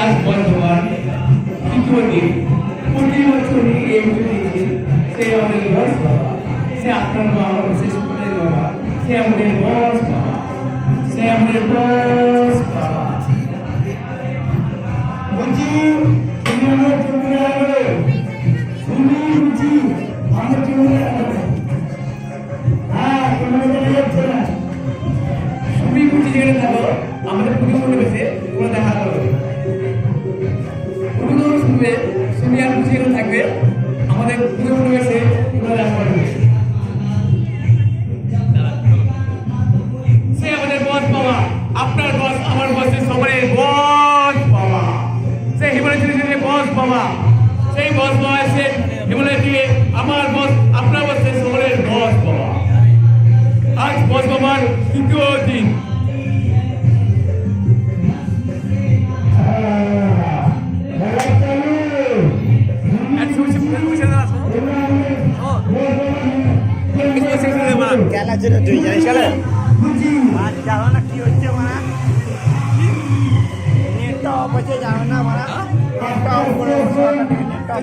আজ বর্তমান তৃতীয় দিন, প্রতি বছরই এই দিন সে আমাদের বস বাবা, সে আপনার বাবা, সে সকলের বাবা, সে আমাদের বস বাবা, সে আমাদের বস বাবা। বুঝি তুমি আমার চলে আসবে, তুমি বুঝি আমার চলে আসবে। হ্যাঁ, তোমার চলে যাচ্ছে না। তুমি বুঝি যেখানে থাকো, আমাদের পুজো মনে পেয়েছে তোমরা দেখা করবে। পুজো শুনবে, শুনি আর বুঝি যেখানে থাকবে, আমাদের পুজো মনে পেয়েছে তোমরা দেখা করবে। সে আমাদের বস বাবা, আপনার বস, আমার বসের সবাই বস বাবা। সে হিমালয় ছেলে বস বাবা, সেই বস বাবা এসে হিমালয় দিয়ে আমার বস, আপনার বসের সবাই বস বাবা। আজ বস বাবার তৃতীয় দিন। খেলার জন্য তুই জানিস খেলে আর জানো না কি হচ্ছে মারা নেটটা অফ হচ্ছে জানো না মারা নেটটা অফ করে নেটটা